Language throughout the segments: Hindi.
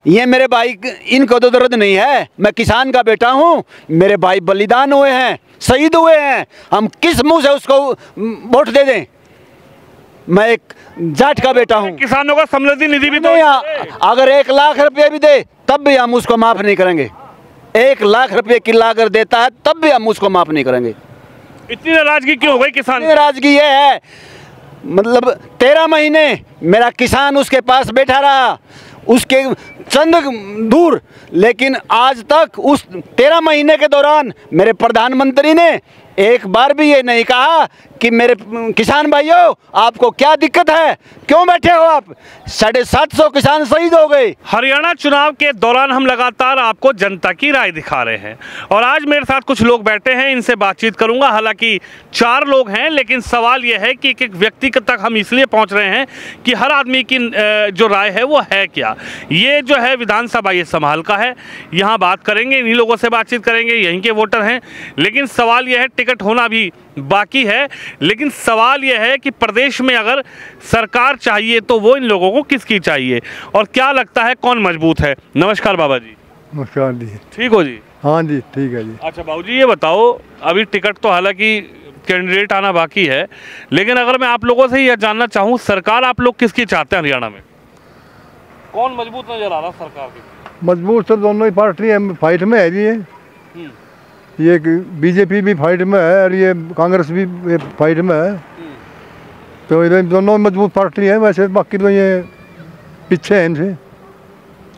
ये मेरे भाई, इनको तो दर्द नहीं है। मैं किसान का बेटा हूँ, मेरे भाई बलिदान हुए हैं, शहीद हुए हैं। हम किस मुंह से उसको वोट दे दें? मैं एक जाट का बेटा हूँ। किसानों का समृद्धि निधि भी तो अगर 1 लाख रुपये भी दे तब भी हम उसको माफ़ नहीं करेंगे। 1 लाख रुपये किला अगर देता है तब भी हम उसको माफ़ नहीं करेंगे। इतनी नाराजगी क्यों हो गई किसान? नाराजगी ये है, मतलब 13 महीने मेरा किसान उसके पास बैठा रहा, उसके चंद दूर, लेकिन आज तक उस 13 महीने के दौरान मेरे प्रधानमंत्री ने एक बार भी ये नहीं कहा कि मेरे किसान भाइयों आपको क्या दिक्कत है, क्यों बैठे हो आप? 750 किसान शहीद हो गए। हरियाणा चुनाव के दौरान हम लगातार आपको जनता की राय दिखा रहे हैं और आज मेरे साथ कुछ लोग बैठे हैं, इनसे बातचीत करूंगा। हालांकि 4 लोग हैं, लेकिन सवाल यह है कि एक व्यक्ति तक हम इसलिए पहुंच रहे हैं कि हर आदमी की जो राय है वो है क्या। ये जो है विधानसभा ये संभाल का है, यहाँ बात करेंगे, इन्हीं लोगों से बातचीत करेंगे, यहीं के वोटर हैं। लेकिन सवाल यह है, टिकट होना भी बाकी है, लेकिन सवाल यह है कि प्रदेश में अगर सरकार चाहिए तो वो इन लोगों को किसकी चाहिए और क्या लगता है कौन मजबूत है? नमस्कार बाबा जी। नमस्कार जी। ठीक हो जी? हाँ जी ठीक है जी। अच्छा बाबूजी, ये बताओ, अभी टिकट तो हालांकि कैंडिडेट आना बाकी है, लेकिन अगर मैं आप लोगों से यह जानना चाहूँ, सरकार आप लोग किसकी चाहते हैं हरियाणा में? कौन मजबूत नजर आ रहा सरकार की? मजबूत तो दोनों ही पार्टी फाइट में है जी। ये बीजेपी भी फाइट में है और ये कांग्रेस भी फाइट में है, तो ये दोनों मजबूत पार्टी है। वैसे बाकी तो ये पीछे है इनसे।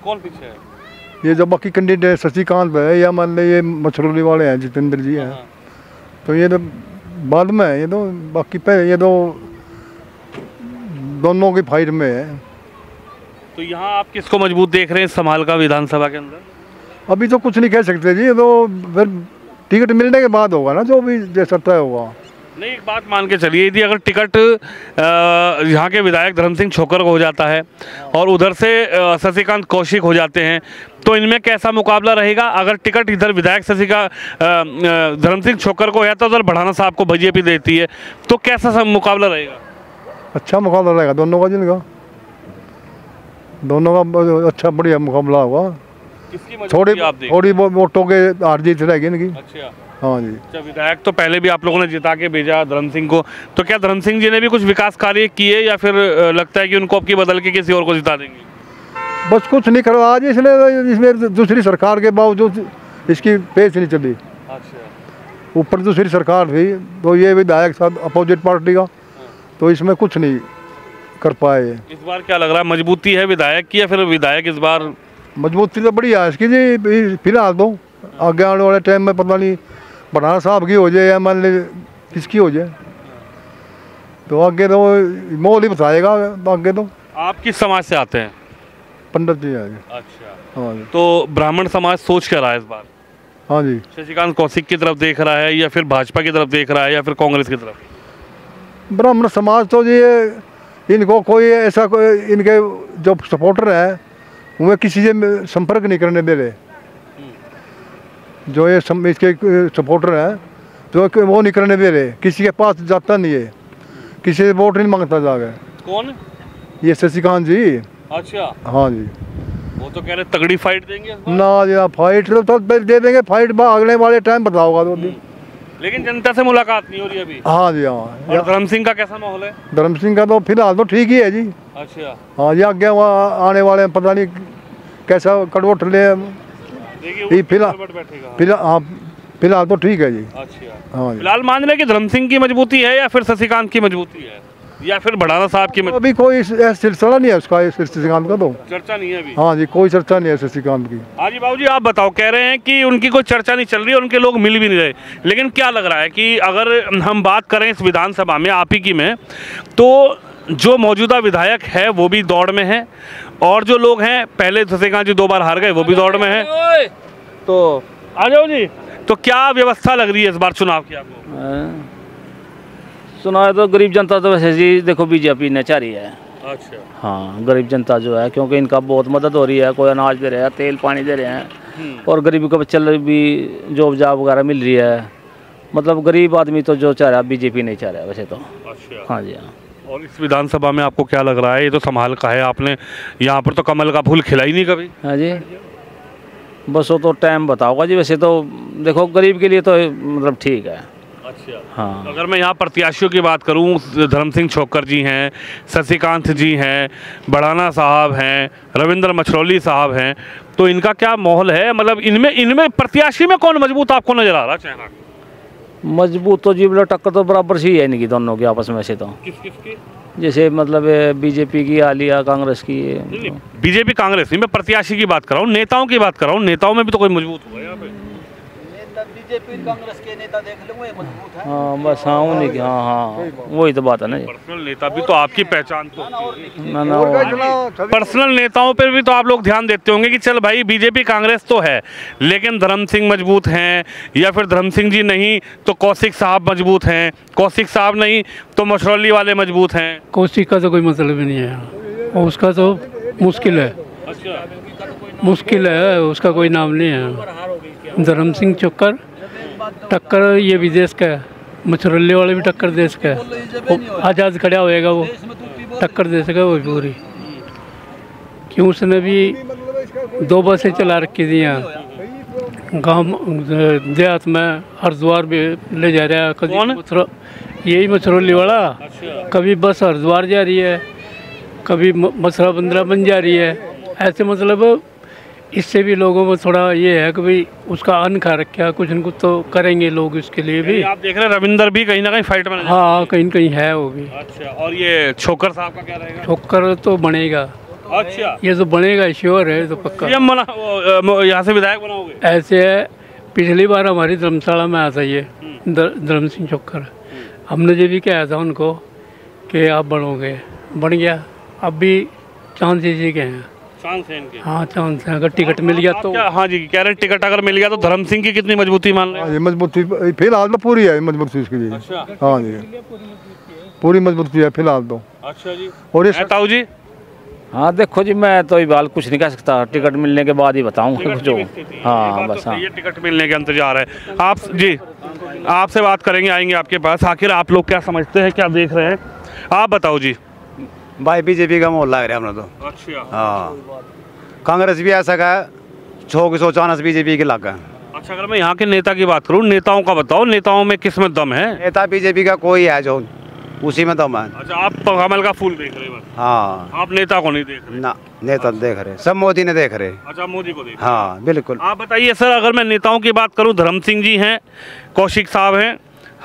कौन पीछे है? ये जो बाकी कैंडिडेट शशिकांत है या मान लो ये मछरौली वाले हैं, जितेंद्र जी हैं, तो ये तो बाद में है। ये तो बाकी पे ये तो दोनों की फाइट में है। तो यहाँ आप किसको मजबूत देख रहे हैं संभाल का विधानसभा के अंदर? अभी तो कुछ नहीं कह सकते जी, ये तो फिर टिकट मिलने के बाद होगा ना, जो भी जैसा तय होगा। नहीं, एक बात मान के चलिए, यदि अगर टिकट यहाँ के विधायक धर्म सिंह छोकर को हो जाता है और उधर से शशिकांत कौशिक हो जाते हैं, तो इनमें कैसा मुकाबला रहेगा? अगर टिकट इधर विधायक धर्म सिंह छोकर को है तो उधर बढ़ाना साहब को बीजेपी देती है, तो कैसा मुकाबला रहेगा? अच्छा मुकाबला रहेगा दोनों का, जिनका दोनों का अच्छा बढ़िया मुकाबला होगा। थोड़ी वोटों के हार जीत रहेगी इनकी। अच्छा हाँ जी। अच्छा, विधायक तो पहले भी आप लोगों ने जिता के भेजा धर्म सिंह को, तो क्या धर्म सिंह जी ने भी कुछ विकास कार्य किए या फिर लगता है कि उनको अब की बदल के किसी और को जिता देंगे? बस कुछ नहीं करो आज, इसलिए इसमें दूसरी सरकार के बावजूद इसकी पेश नहीं चली। अच्छा, ऊपर दूसरी सरकार थी तो ये विधायक साथ अपोजिट पार्टी का, तो इसमें कुछ नहीं कर पाए। इस बार क्या लग रहा है, मजबूती है विधायक की या फिर विधायक इस बार? मजबूती तो बढ़िया है इसकी जी। फिलहाल तो आगे आने वाले टाइम में पता नहीं बढ़ाना साहब की हो जाए या मान ली किसकी हो जाए, तो आगे तो मोल ही बताएगा। आगे तो आप किस समाज से आते हैं? पंडित जी आगे। अच्छा हाँ जी। तो ब्राह्मण समाज सोच क्या रहा है इस बार? हाँ जी। शशिकांत कौशिक की तरफ देख रहा है या फिर भाजपा की तरफ देख रहा है या फिर कांग्रेस की तरफ? ब्राह्मण समाज तो जी इनको कोई ऐसा इनके जो सपोर्टर है वो किसी से संपर्क नहीं करने दे रहे। जो ये इसके सपोर्टर हैं जो वो नहीं करने दे रहे, किसी के पास जाता नहीं है, किसी से वोट नहीं मांगता जाकर। कौन? ये शशिकांत जी। अच्छा हाँ जी। वो तो कह रहे तगड़ी फाइट देंगे ना जी, फाइट तो दे देंगे, फाइट अगले वाले टाइम बताओगा तो भी। लेकिन जनता से मुलाकात नहीं हो रही अभी। हाँ जी हाँ। और धर्म सिंह का कैसा माहौल है? धर्म सिंह का तो फिलहाल तो ठीक ही है जी। अच्छा हाँ जी, आगे वहाँ आने वाले पता नहीं कैसा कड़वट ले। फिलहाल तो ठीक है जी। अच्छा हाँ, फिलहाल मान रहे कि धर्म सिंह की मजबूती है या फिर शशिकांत की मजबूती है या फिर बढ़ाना साहब की? अभी कोई सिलसिला नहीं है उसका, शशिकांत का तो चर्चा नहीं है अभी। हाँ जी, कोई चर्चा नहीं है शशिकांत की। हाँ जी बाबूजी, आप बताओ, कह रहे हैं कि उनकी कोई चर्चा नहीं चल रही और उनके लोग मिल भी नहीं रहे, लेकिन क्या लग रहा है कि अगर हम बात करें इस विधानसभा में आप ही की में, तो जो मौजूदा विधायक है वो भी दौड़ में है और जो लोग हैं, पहले शशिकांत जी 2 बार हार गए, वो भी दौड़ में है, तो आ जाओ जी। तो क्या व्यवस्था लग रही है इस बार चुनाव की आपको? सुना है तो गरीब जनता तो वैसे जी देखो बीजेपी ने चाह रही है। अच्छा हाँ, गरीब जनता जो है, क्योंकि इनका बहुत मदद हो रही है, कोई अनाज दे रहे हैं, तेल पानी दे रहे हैं और गरीबी को बच्चे भी जॉब जाब वगैरह मिल रही है। मतलब गरीब आदमी तो जो चाह रहा है बीजेपी नहीं चाह रहा है वैसे तो। अच्छा हाँ जी हाँ। और इस विधानसभा में आपको क्या लग रहा है? ये तो संभाल का है, आपने यहाँ पर तो कमल का फूल खिला ही नहीं कभी। हाँ जी, बस वो तो टाइम बताओगा जी। वैसे तो देखो गरीब के लिए तो मतलब ठीक है। अच्छा, हाँ। अगर मैं यहाँ प्रत्याशियों की बात करूँ, धर्म सिंह छोक्कर जी हैं, शशिकांत जी हैं, बढ़ाना साहब हैं, रविंद्र मछरौली साहब हैं, तो इनका क्या माहौल है? मतलब इनमें प्रत्याशी में कौन मजबूत आपको नजर आ रहा चेहरा? मजबूत तो जी बोला टक्कर तो बराबर सी है इनकी दोनों की आपस में। वैसे तो किसकी? जैसे मतलब बीजेपी की आलिया, कांग्रेस की। बीजेपी कांग्रेस नहीं, मैं प्रत्याशी की बात कर रहा हूँ, नेताओं की बात कर रहा हूँ। नेताओं में भी तो कोई मजबूत होगा यहाँ पे। बीजेपी कांग्रेस के नेता देख लो, ये मजबूत है। हाँ बस, हाँ उन्हीं की। हाँ वही तो बात है ना जी। पर्सनल नेता भी तो आपकी पहचान तो ना पर्सनल नेताओं पर भी तो आप लोग ध्यान देते होंगे कि चल भाई बीजेपी कांग्रेस तो है, लेकिन धर्म सिंह मजबूत हैं, या फिर धर्म सिंह जी नहीं तो कौशिक साहब मजबूत हैं, कौशिक साहब नहीं तो मछरौली वाले मजबूत हैं। कौशिक का तो कोई मतलब ही नहीं है, और उसका तो मुश्किल है। अच्छा, मुश्किल है, उसका कोई नाम नहीं है। धर्म सिंह छोक्कर टक्कर ये भी देश का है, मछरौली वाले भी टक्कर देश का है। आज़ाद खड़ा होएगा वो, टक्कर दे सका वो पूरी। क्यों उसने भी 2 बसें चला रखी थी यहाँ गाँव देहात में, हरिद्वार भी ले जा रहा है। कभी यही मछरौली वाला, कभी बस हरिद्वार जा रही है, कभी मसरा बंदरा बन जा रही है। ऐसे मतलब इससे भी लोगों में थोड़ा ये है कि भाई उसका अन्न खा रखा, कुछ न कुछ तो करेंगे लोग इसके लिए भी। आप देख रहे हैं रविंदर भी कहीं ना कहीं फाइट में। हाँ कहीं कहीं है वो भी। अच्छा, और ये छोक्कर साहब का क्या रहेगा? छोक्कर तो बनेगा। अच्छा, ये तो बनेगा, श्योर है तो पक्का। सीएम बना, यहाँ से विधायक बनाओगे? ऐसे है, पिछली बार हमारी धर्मशाला में आता ये धर्म सिंह छोक्कर, हमने जो भी कहा था उनको कि आप बनोगे, बन गया। अब भी चांस इसी के हैं। चांस है इनके? हाँ चांस है, अगर टिकट मिल गया तो। हाँ जी, कह रहे टिकट अगर मिल गया तो धर्म सिंह की कितनी मजबूती मान रहे हैं? ये मजबूती फिलहाल तो पूरी है, मजबूती इसके लिए। अच्छा, हाँ जी, पूरी मजबूती है फिलहाल तो। अच्छा जी। और ये ताऊ जी? हाँ देखो जी, मैं तो बाल कुछ नहीं कह सकता, टिकट मिलने के बाद ही बताऊँगा जो। हाँ बस, हाँ ये टिकट मिलने के इंतजार है। आप जी, आपसे बात करेंगे, आएंगे आपके पास। आखिर आप लोग क्या समझते हैं, क्या देख रहे हैं, आप बताओ जी। भाई बीजेपी का माहौल लग रहा है हमने तो। अच्छा, हाँ, कांग्रेस भी ऐसा का 100 बीजेपी के लग गए। अच्छा, अगर मैं यहाँ के नेता की बात करूँ, नेताओं का बताओ, नेताओं में किस में दम है? नेता बीजेपी का कोई है जो उसी में दम है। अच्छा, आप कमल का फूल देख रहे हैं बस? हाँ, आप नेता को नहीं देख रहे? ना, नेता देख रहे, सब मोदी ने देख रहे। अच्छा, मोदी को देख। हाँ बिल्कुल। आप बताइए सर, अगर मैं नेताओं की बात करूं, धर्म सिंह जी हैं, कौशिक साहब हैं,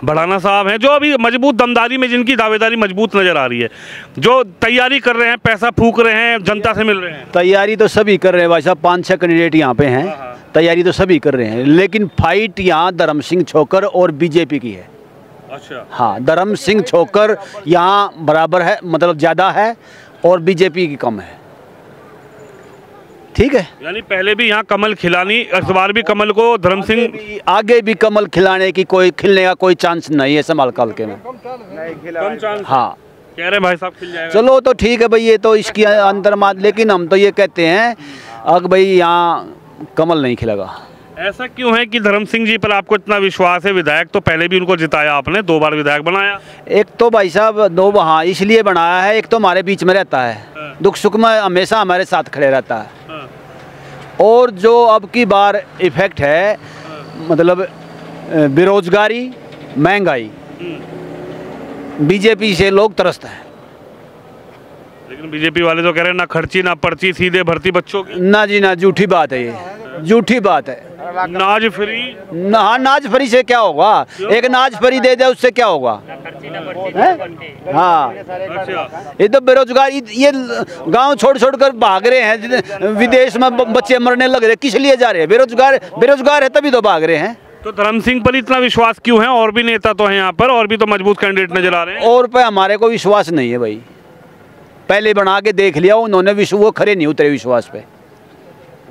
बढ़ाना साहब हैं, जो अभी मजबूत दमदारी में जिनकी दावेदारी मजबूत नजर आ रही है, जो तैयारी कर रहे हैं, पैसा फूक रहे हैं, जनता से मिल रहे हैं। तैयारी तो सभी कर रहे हैं भाई साहब, 5-6 कैंडिडेट यहाँ पे हैं, तैयारी तो सभी कर रहे हैं, लेकिन फाइट यहाँ धर्म सिंह छोक्कर और बीजेपी की है। अच्छा, हाँ, धर्म सिंह छोक्कर यहाँ बराबर है, मतलब ज़्यादा है, और बीजेपी की कम है। ठीक है, यानी पहले भी यहाँ कमल खिलानी, इस बार भी कमल को धर्म सिंह, आगे भी कमल खिलाने की कोई खिलने का कोई चांस नहीं है समाल काल के में। कम चांस। हाँ, कह रहे भाई साहब खिल जाएगा। चलो तो ठीक है भाई, ये तो इसकी अंतर मात, लेकिन हम तो ये कहते हैं अब भाई यहाँ कमल नहीं खिलेगा। ऐसा क्यों है कि धर्म सिंह जी पर आपको इतना विश्वास है? विधायक तो पहले भी उनको जिताया आपने, 2 बार विधायक बनाया। एक तो भाई साहब 2, हाँ इसलिए बनाया है, एक तो हमारे बीच में रहता है, दुख सुख में हमेशा हमारे साथ खड़े रहता है। और जो अब की बार इफेक्ट है, मतलब बेरोजगारी, महंगाई, बीजेपी से लोग तरसते हैं। लेकिन बीजेपी वाले तो कह रहे हैं ना खर्ची ना पर्ची, सीधे भर्ती बच्चों की। ना जी ना, झूठी बात है, ये झूठी बात है। नाज फ्री ना, हाँ नाज फ्री से क्या होगा? एक नाज फ्री दे दे उससे क्या होगा? हाँ, ये तो बेरोजगारी, ये गांव छोड़ छोड़ कर भाग रहे हैं, विदेश में बच्चे मरने लग रहे, किस लिए जा रहे हैं? बेरोजगार है तभी तो भाग रहे हैं। तो धर्म सिंह पर इतना विश्वास क्यों है? और भी नेता तो हैं यहाँ पर, और भी तो मजबूत कैंडिडेट नजर आ रहे हैं। और पे हमारे को विश्वास नहीं है भाई, पहले बना के देख लिया उन्होंने, वो खरे नहीं उतरे विश्वास पे।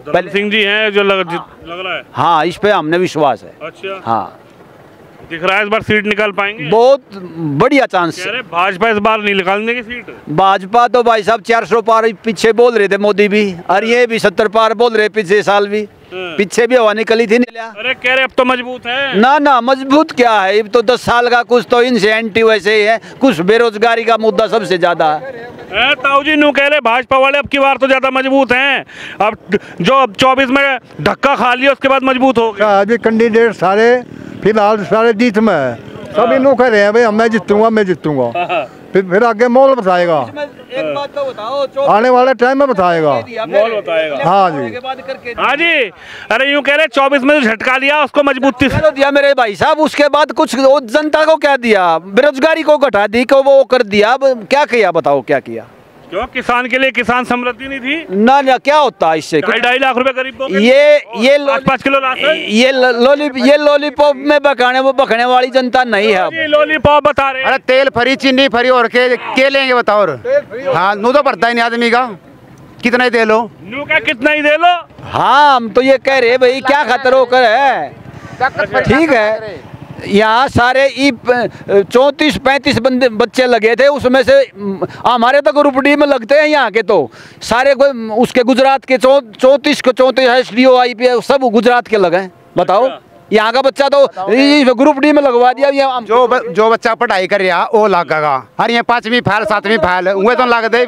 धर्म सिंह जी हैं जो लग रहा है। हाँ, इस पे हमने विश्वास है। अच्छा, हाँ, दिख रहा है इस बार सीट निकाल पाएंगे? बहुत बढ़िया चांस। कह रहे भाजपा इस बार नहीं निकालने की सीट। भाजपा तो भाई साहब 400 पार पीछे बोल रहे थे मोदी भी, और ये भी 70 पार बोल रहे पिछले साल भी, पीछे भी हवा निकली थी नहीं। अरे कह रहे अब तो मजबूत है। ना मजबूत क्या है, अब तो 10 साल का कुछ तो इनसे एंटी वैसे ही है, कुछ बेरोजगारी का मुद्दा सबसे ज्यादा है। ताऊ जी नू कह रहे भाजपा वाले अब की बार तो ज्यादा मजबूत हैं, अब जो 24 में धक्का खा लिया उसके बाद मजबूत हो गए। अभी कैंडिडेट सारे फिलहाल सारे जीत में है, सभी नो कह रहे हैं भाई मैं जीतूंगा। फिर आगे मॉल बताएगा, एक बात तो बताओ, आने वाले टाइम में बताएगा, मॉल बताएगा। हाँ जी हाँ जी। अरे यूँ कह रहे 24 में जो झटका लिया उसको मजबूती से दिया मेरे भाई साहब, उसके बाद कुछ जनता को क्या दिया, बेरोजगारी को घटा दी, को वो कर दिया। अब क्या किया बताओ, क्या किया? क्यों किसान के लिए किसान समृद्धि निधि ना क्या होता है इससे? 2.5 लाख रुपए गरीब को ये 5 किलो राशन, ये लॉलीपॉप में बखने वाली जनता नहीं है। ये लॉलीपॉप बता रहे हैं। अरे तेल फ्री, चीनी फ्री और के लेंगे बताओ? और हाँ नू तो पड़ता ही नहीं आदमी का, कितना ही दे लो। नू का कितना ही दे लो। हाँ हम तो ये कह रहे भाई क्या खतर होकर है। ठीक है, यहाँ सारे 34-35 बच्चे लगे थे, उसमें से हमारे तो ग्रुप डी में लगते हैं यहाँ के तो सारे कोई, उसके गुजरात के 34 को 34 SDO IPS सब गुजरात के लगे। बताओ यहाँ का बच्चा तो ग्रुप डी में लगवा दिया। जो बच्चा पढ़ाई कर रहा वो लागेगा, अरे ये 5वीं फैल 7वीं फैल वो तो लग दे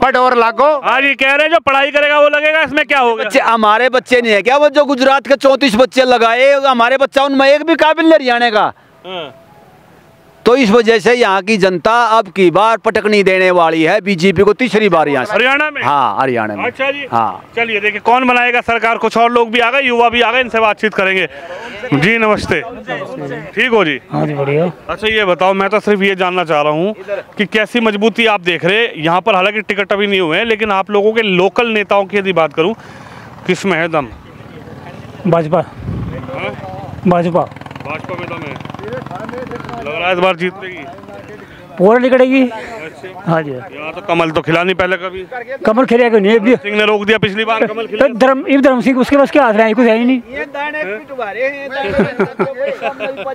बट और लागो। हाँ जी कह रहे हैं जो पढ़ाई करेगा वो लगेगा, इसमें क्या होगा? हमारे बच्चे नहीं है क्या वो जो गुजरात के 34 बच्चे लगाए, हमारे बच्चा उनमें एक भी काबिल नहीं हरियाणा का। तो इस वजह से यहाँ की जनता अब की बार पटकनी देने वाली है बीजेपी को, तीसरी बार यहाँ से। हरियाणा में? हाँ हरियाणा में। अच्छा जी। हाँ चलिए देखिए कौन बनाएगा सरकार, कुछ और लोग भी आ गए, युवा भी आ गए, इनसे बातचीत करेंगे। जी नमस्ते, ठीक हो जी? हाँ जी बढ़िया। अच्छा ये बताओ, मैं तो सिर्फ ये जानना चाह रहा हूँ कि कैसी मजबूती आप देख रहे हैं यहाँ पर, हालांकि टिकट अभी नहीं हुए हैं, लेकिन आप लोगों के लोकल नेताओं की यदि बात करूँ किस में है दम? भाजपा भाजपा भाजपा में दम है, लग रहा है इस बार जीत लेगी, पूरा निकलेगी। हाँ जी। यहाँ तो कमल तो खिला नहीं पहले कभी, कमल खेलेगा नहीं, सिंह ने रोक दिया पिछली बार कमल खिला। तो धर्म सिंह उसके पास क्या हाथ रहा कुछ है ही नहीं,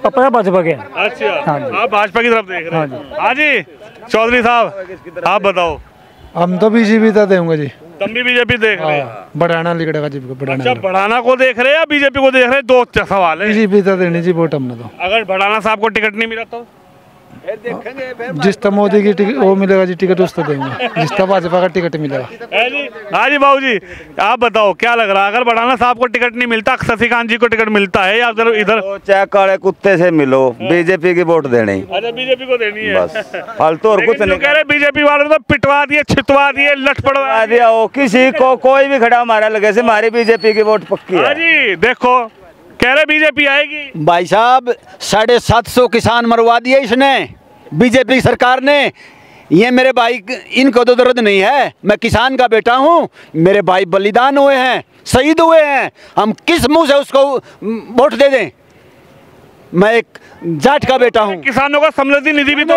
अपना भाजपा के। अच्छा आप भाजपा की तरफ देख रहे हैं। हाँ जी चौधरी साहब आप बताओ। हम तो बीजेपी तो देंगे जी। तुम भी बीजेपी देख रहे हैं? बढ़ाना लिखड़ेगा जी, अच्छा बढ़ाना को देख रहे हैं या बीजेपी को देख रहे हैं? दो सवाल है। बीजेपी तो देनी जी वोट हमने तो। अगर बढ़ाना साहब को टिकट नहीं मिला तो जिस तरह मोदी की टिकट वो मिलेगा जी, टिकट उस तो देंगे, जिस तरह भाजपा का टिकट मिलेगा। हाँ जी बाबू जी आप बताओ क्या लग रहा है, अगर बढ़ाना साहब को टिकट नहीं मिलता, शशिकांत जी को टिकट मिलता है, या इधर चाहे काले कुत्ते से मिलो बीजेपी की वोट देनी? अच्छा बीजेपी को देनी है बस, फालतू और कुछ नहीं। कह रहे बीजेपी वाले तो पिटवा दिए, छिटवा दिए, लट पड़वा दिया हो, किसी को कोई भी खड़ा हमारा लगे से हमारी बीजेपी की वोट पक्की है। जी देखो कह रहे बीजेपी आएगी। भाई साहब 750 किसान मरवा दिए इसने, बीजेपी सरकार ने। ये मेरे भाई, इनको तो दर्द नहीं है, मैं किसान का बेटा हूँ, मेरे भाई बलिदान हुए हैं, शहीद हुए हैं, हम किस मुंह से उसको वोट दे दें? मैं एक जाट का बेटा हूँ। किसानों का समृद्धि निधि भी तो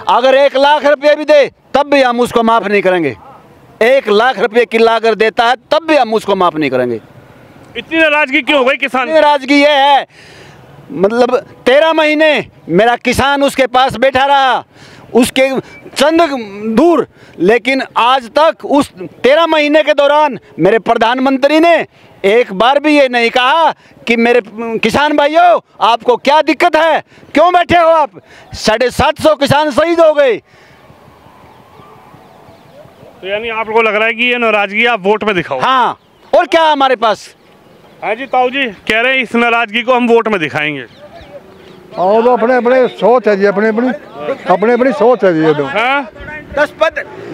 अगर 1 लाख रुपए भी दे तब भी हम उसको माफ नहीं करेंगे। 1 लाख रुपए किला अगर देता है तब भी हम उसको माफ नहीं करेंगे। इतनी नाराजगी क्यों हो गई किसान? नाराजगी ये है, मतलब 13 महीने मेरा किसान उसके पास बैठा रहा, उसके चंद दूर, लेकिन आज तक उस 13 महीने के दौरान मेरे प्रधानमंत्री ने एक बार भी ये नहीं कहा कि मेरे किसान भाइयों आपको क्या दिक्कत है, क्यों बैठे हो आप? 750 किसान शहीद हो गए। तो यानी आपको लग रहा है कि ये नाराजगी आप वोट में दिखाओ? हाँ, और क्या हमारे पास? हाँ जी ताऊ जी कह रहे हैं इस नाराजगी को हम वोट में दिखाएंगे। और तो अपने अपने सोच है जी, अपने अपनी सोच है जी। ये तो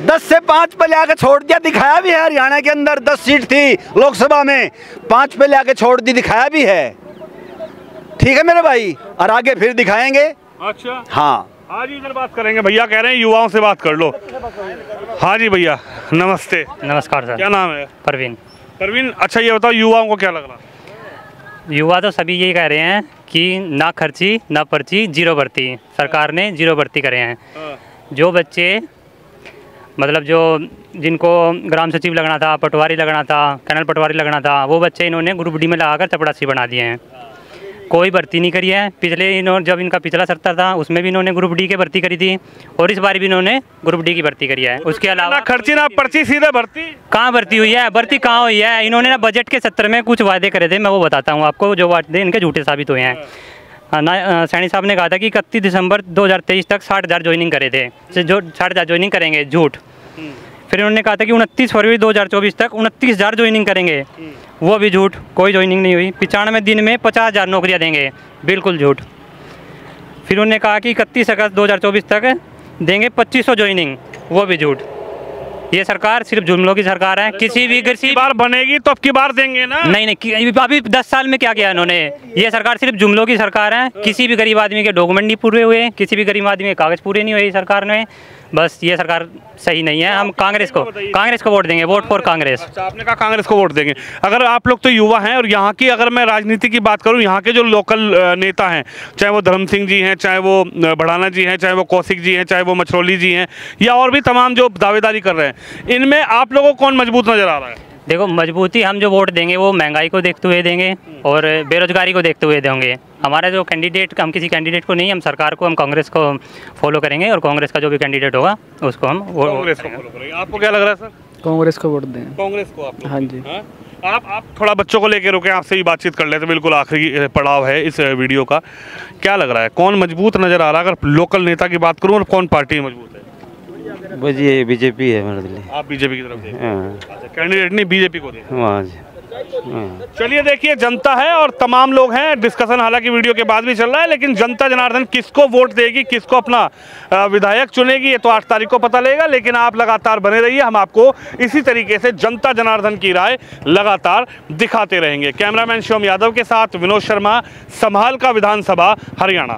10 से 5 पे ले छोड़ दिया, दिखाया भी है। हरियाणा के अंदर 10 सीट थी लोकसभा में, 5 पे ले छोड़ दी, दिखाया भी है। ठीक है मेरे भाई, और आगे फिर दिखाएंगे। अच्छा हाँ आज इधर बात करेंगे। भैया कह रहे हैं युवाओं से बात कर लो। हाँ जी भैया नमस्ते। नमस्कार सर। क्या नाम है? परवीन। परवीन अच्छा ये बताओ युवाओं को क्या लग रहा? युवा तो सभी यही कह रहे हैं कि ना खर्ची ना पर्ची, जीरो भर्ती। सरकार ने जीरो भर्ती करे हैं। जो बच्चे मतलब जो जिनको ग्राम सचिव लगना था, पटवारी लगना था, कैनल पटवारी लगना था, वो बच्चे इन्होंने ग्रुप डी में लगाकर चपड़ासी बना दिए हैं। कोई भर्ती नहीं करी है। पिछले इन्होंने जब इनका पिछला सत्र था उसमें भी इन्होंने ग्रुप डी की भर्ती करी थी और इस बार भी इन्होंने ग्रुप डी की भर्ती करी है। उसके अलावा खर्ची ना पर्ची सीधे भर्ती, कहाँ भर्ती हुई है? भर्ती कहाँ हुई है? इन्होंने ना बजट के सत्र में कुछ वादे करे थे, मैं वो बताता हूँ आपको, जो वादे इनके झूठे साबित हुए हैं। सैनी साहब ने कहा था कि 31 दिसंबर 2023 तक 60,000 ज्वाइनिंग करे थे, जो 60,000 ज्वाइनिंग करेंगे, झूठ। फिर उन्होंने कहा था कि 29 फरवरी 2024 तक 29,000 ज्वाइनिंग करेंगे, वो भी झूठ, कोई ज्वाइनिंग नहीं हुई। 95 दिन में 50,000 नौकरियां देंगे, बिल्कुल झूठ। फिर उन्होंने कहा कि 31 अगस्त 2024 तक देंगे 2500 ज्वाइनिंग, वो भी झूठ। ये सरकार सिर्फ जुमलों की सरकार है। किसी भी बार बनेगी तो अब की बार देंगे ना? नहीं, अभी 10 साल में क्या किया इन्होंने? ये सरकार सिर्फ जुमलों की सरकार है। किसी भी गरीब आदमी के डॉक्यूमेंट नहीं पूरे हुए, किसी भी गरीब आदमी के कागज पूरे नहीं हुए सरकार में। बस ये सरकार सही नहीं है। हम कांग्रेस को वोट देंगे, वोट फॉर कांग्रेस। अच्छा, आपने कहा कांग्रेस को वोट देंगे। अगर आप लोग तो युवा हैं और यहाँ की अगर मैं राजनीति की बात करूँ, यहाँ के जो लोकल नेता हैं, चाहे वो धर्म सिंह जी हैं, चाहे वो बढ़ाना जी हैं, चाहे वो कौशिक जी हैं, चाहे वो मछरौली जी हैं, या और भी तमाम जो दावेदारी कर रहे हैं, इनमें आप लोगों को कौन मजबूत नजर आ रहा है? देखो, मजबूती हम जो वोट देंगे वो महंगाई को देखते हुए देंगे और बेरोजगारी को देखते हुए देंगे। हमारा जो कैंडिडेट, हम किसी कैंडिडेट को नहीं, हम सरकार को, हम कांग्रेस को फॉलो करेंगे और कांग्रेस का जो भी कैंडिडेट होगा उसको हम कांग्रेस को फॉलो करेंगे। आपको क्या लग रहा है सर? कांग्रेस को वोट दें। कांग्रेस को आप? हाँ जी। आप थोड़ा बच्चों को लेकर रुके, आपसे ही बातचीत कर लेते, बिल्कुल आखिरी पड़ाव है इस वीडियो का। क्या लग रहा है, कौन मजबूत नजर आ रहा है अगर लोकल नेता की बात करूँ, और कौन पार्टी मजबूत है? बस ये बीजेपी है मेरे दिल। आप बीजेपी की तरफ से? अच्छा, कैंडिडेट नहीं बीजेपी को दे। चलिए देखिए, जनता है और तमाम लोग हैं। डिस्कशन हालांकि वीडियो के बाद भी चल रहा है, लेकिन जनता जनार्दन किसको वोट देगी, किसको अपना विधायक चुनेगी, ये तो 8 तारीख को पता लगेगा। लेकिन आप लगातार बने रहिए, हम आपको इसी तरीके से जनता जनार्दन की राय लगातार दिखाते रहेंगे। कैमरामैन शिवम यादव के साथ विनोद शर्मा, संभाल का विधानसभा, हरियाणा।